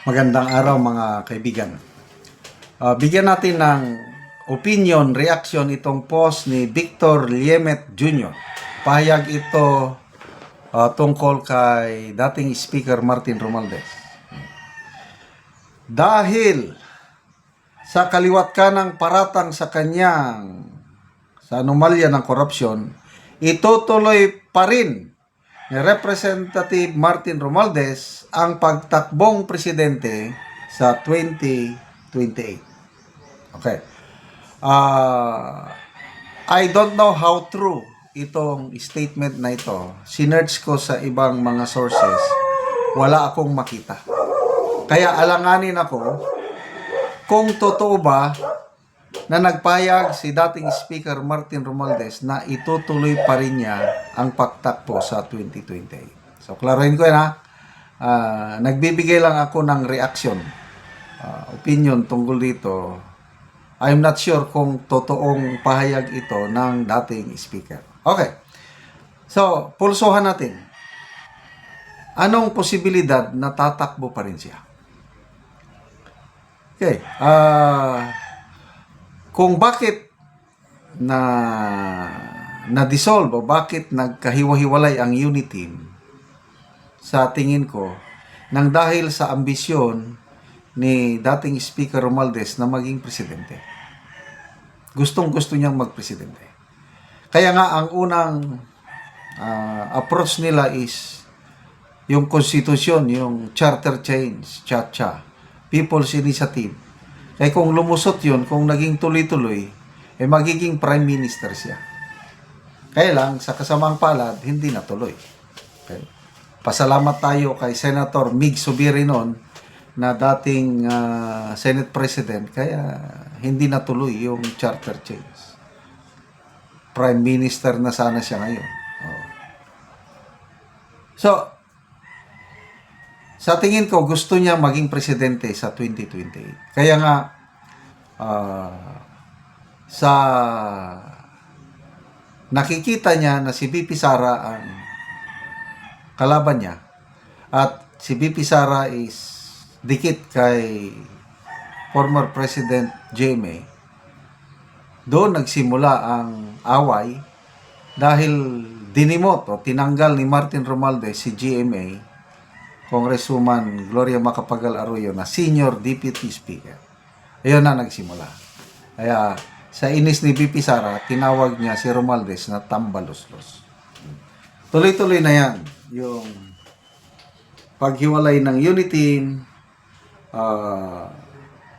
Magandang araw mga kaibigan. Bigyan natin ng opinion, reaction itong post ni Victor Liemet Jr. Pahayag ito tungkol kay dating Speaker Martin Romualdez. Dahil sa kaliwat kanang paratang sa kanyang sa anomalya ng korupsyon, itutuloy pa rin ni Representative Martin Romualdez ang pagtakbong presidente sa 2028. Okay. I don't know how true itong statement na ito. Sinerch ko sa ibang mga sources. Wala akong makita. Kaya alanganin ako kung totoo ba na nagpayag si dating Speaker Martin Romualdez na itutuloy pa rin niya ang pagtakbo sa 2028. So, klaruhin ko yan ha. Nagbibigay lang ako ng reaction, opinion tungkol dito. I'm not sure kung totoong pahayag ito ng dating Speaker. Okay. So, pulsuhan natin. Anong posibilidad na tatakbo pa rin siya? Okay. Kung bakit na-dissolve o bakit nagkahiwa-hiwalay ang unit team, sa tingin ko, nang dahil sa ambisyon ni dating Speaker Romualdez na maging presidente. Gustong-gusto niyang magpresidente. Kaya nga ang unang approach nila is yung konstitusyon, yung charter change, cha-cha, People's Initiative. Kaya kung lumusot yun, kung naging tuloy-tuloy, magiging Prime Minister siya. Kaya lang, sa kasamang palad, hindi natuloy. Okay? Pasalamat tayo kay Senator Mig Zubiri noon, na dating Senate President, kaya hindi natuloy yung charter change. Prime Minister na sana siya ngayon. So, sa tingin ko, gusto niya maging presidente sa 2028. Kaya nga, sa nakikita niya na si VP Sara ang kalaban niya, at si VP Sara is dikit kay former President GMA, doon nagsimula ang away dahil dinimot o tinanggal ni Martin Romualdez si GMA, Congresswoman Gloria Macapagal Arroyo, na Senior Deputy Speaker. Ayun na nagsimula. Kaya sa inis ni VP Sara, tinawag niya si Romualdez na tambaluslos. Tuloy-tuloy na yan yung paghiwalay ng unity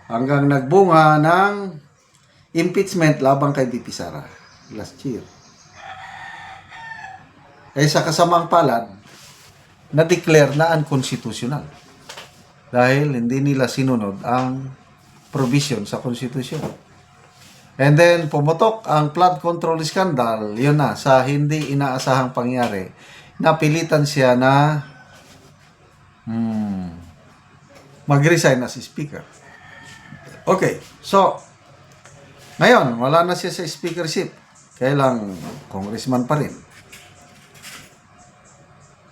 hanggang nagbunga ng impeachment laban kay VP Sara last year. Sa kasamang palad, na-declare na unconstitutional dahil hindi nila sinunod ang provision sa konstitusyon. And then, pumutok ang flood control scandal, yun na, sa hindi inaasahang pangyari, napilitan siya na mag-resign as speaker. Okay, so, ngayon, wala na siya sa speakership. Kaya lang, congressman pa rin.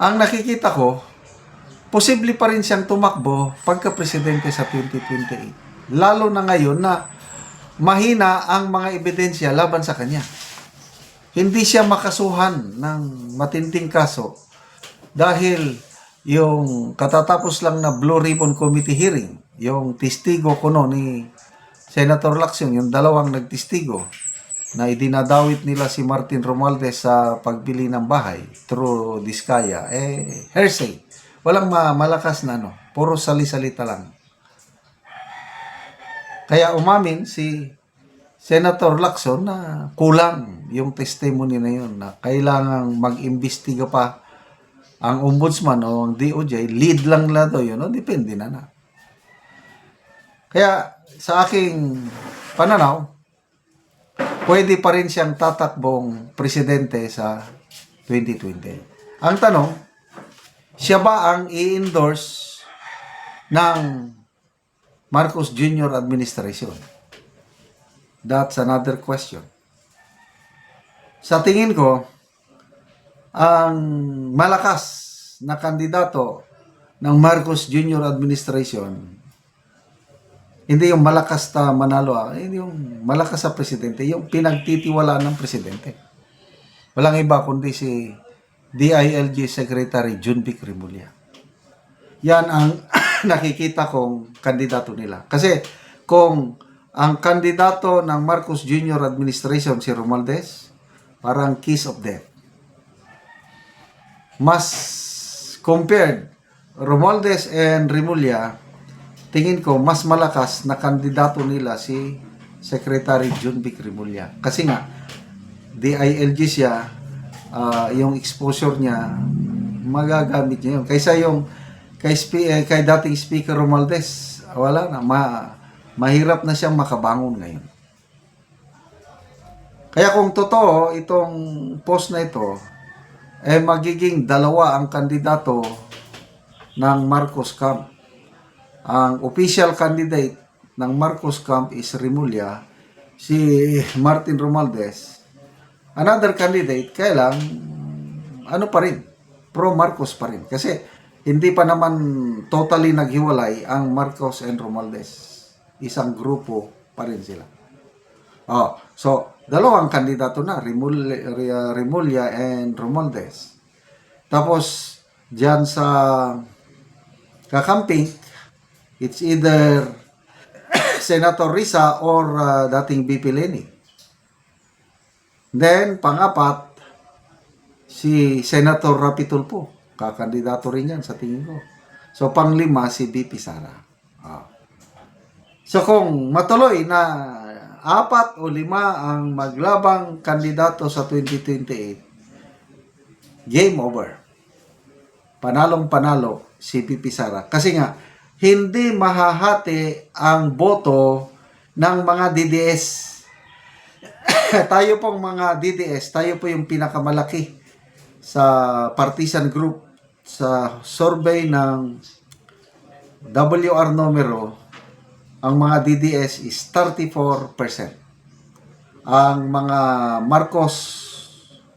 Ang nakikita ko, posible pa rin siyang tumakbo pagka-presidente sa 2028. Lalo na ngayon na mahina ang mga ebidensya laban sa kanya. Hindi siya makasuhan ng matinding kaso dahil yung katatapos lang na Blue Ribbon Committee hearing, yung testigo kuno ni Senator Lacson, yung dalawang nagtestigo na idinadawit nila si Martin Romualdez sa pagbili ng bahay through Diskaya, hearsay. Walang malakas na puro sali-salita lang. Kaya umamin si Senator Lacson na kulang yung testimony na yun, na kailangang mag-imbestiga pa ang ombudsman o ang DOJ, lead lang na daw yun, depende na. Kaya sa aking pananaw, pwede pa rin siyang tatakbong presidente sa 2020. Ang tanong, siya ba ang i-endorse ng Marcos Jr. administration? That's another question. Sa tingin ko, ang malakas na kandidato ng Marcos Jr. administration, hindi yung malakas na manalo, hindi yung malakas sa presidente, yung pinagtitiwalaan ng presidente. Walang iba kundi si DILG Secretary Junvic Remulla. Yan ang nakikita kong kandidato nila. Kasi kung ang kandidato ng Marcos Jr. administration si Romualdez, parang kiss of death. Mas compared Romualdez and Remulla, tingin ko mas malakas na kandidato nila si Secretary Junvic Remulla. Kasi nga, DILG siya, yung exposure niya, magagamit niya yun. Kaysa yung kay dating Speaker Romualdez, wala na, mahirap na siyang makabangon ngayon. Kaya kung totoo itong post na ito, magiging dalawa ang kandidato ng Marcos Camp. Ang official candidate ng Marcos Camp is Remulla, si Martin Romualdez. Another candidate, kailang ano pa rin, pro Marcos pa rin. Kasi hindi pa naman totally naghiwalay ang Marcos and Romualdez. Isang grupo pa rin sila. So, dalawang kandidato na, Remulla and Romualdez. Tapos, dyan sa kakamping, it's either Senator Risa or dating BP Leni. Then, pangapat, si Senator Rapi Tulfo. Kakandidato rin yan sa tingin ko. So, panglima, si BP Sara. So, kung matuloy na 4 o 5 ang maglabang kandidato sa 2028, game over. Panalong-panalo si BP Sara. Kasi nga, hindi mahahati ang boto ng mga DDS. Tayo pong mga DDS, tayo po yung pinakamalaki sa partisan group. Sa survey ng WR numero, ang mga DDS is 34%. Ang mga Marcos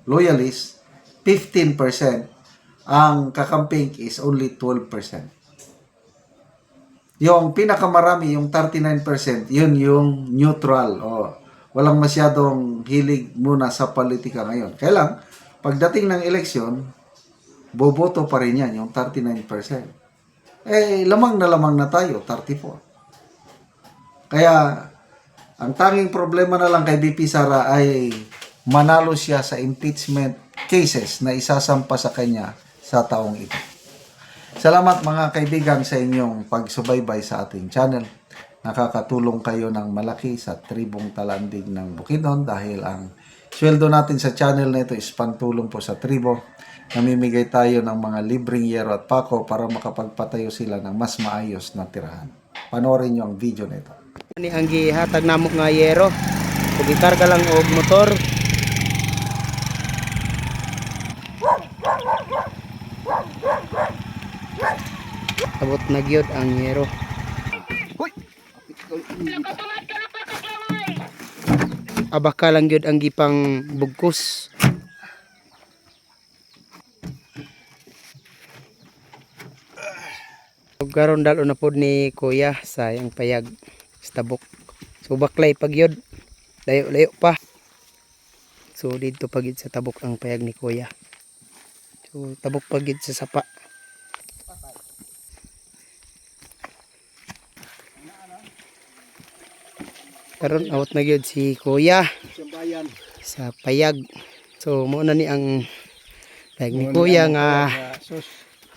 loyalists, 15%. Ang kakamping is only 12%. Yung pinakamarami, yung 39%, yun yung neutral. Walang masyadong hilig muna sa politika ngayon. Kaya lang, pagdating ng eleksyon, boboto pa rin yan, yung 39%. Lamang na tayo, 34. Kaya, ang tanging problema na lang kay BP Sara ay manalo siya sa impeachment cases na isasampa sa kanya sa taong ito. Salamat mga kaibigan sa inyong pagsubaybay sa ating channel. Nakakatulong kayo ng malaki sa tribong talandig ng Bukidnon dahil ang sweldo natin sa channel na ito is pantulong po sa tribo. Namimigay tayo ng mga libreng yero at pako para makapagpatayo sila ng mas maayos na tirahan. Panoorin nyo ang video na ito. Ni ang gihatag namo nga yero. Kung ikarga lang og motor. Abot na gyud ang yero. Abaka lang gyud ang gipang bugkos. Karon dalo na pod ni Kuya sa yang payag sa tabok. So baklay pag yun, layo pa. So dito pagid sa tabok ang payag ni Kuya. So tabok pagid sa sapa. Karon out na gyud si Kuya sa payag. So mo na ni ang payag ni Kuya nga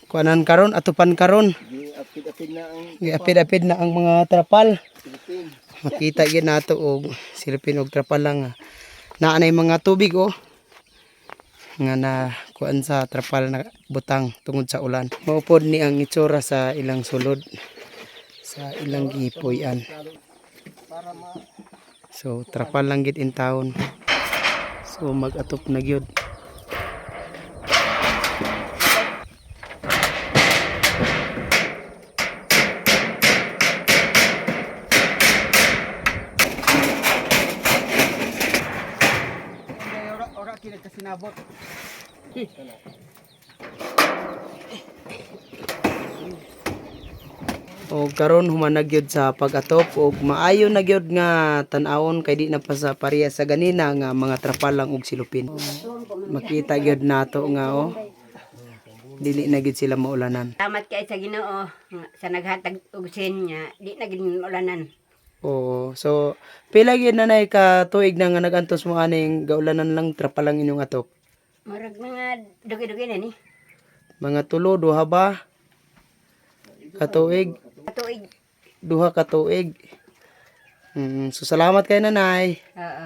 kuanan karon atupan karon. Giapid-apid na ang mga trapal. Makita gyud nato og silpin og trapal lang. Naanay mga tubig nga na kuan sa trapal na butang tungod sa ulan. Maupod ni ang itsura sa ilang sulod sa ilang gipuy-an. So trapal lang gid in town. So mag-atop na gyud. Sinabot. O karon humanag gyud sa pag-atop og maayo na gyud nga tan-awon kay di na pa sa pareha sa ganina nga mga trapalang og silupin. Makita gyud nato nga dili na gyud sila maulanan. Salamat kay sa Ginoo nga sa naghatag og sin nga di na gid ulanan. Oo. So pila gyud nanay ka tuig na nga nagantos mo aning gaulanan lang trapalang inyong atop? Murag mga dugi-dugi na ni. Mga tulo duha ba? Katuig, Katuig. duha ka tuig. So salamat kay nanay. Oo.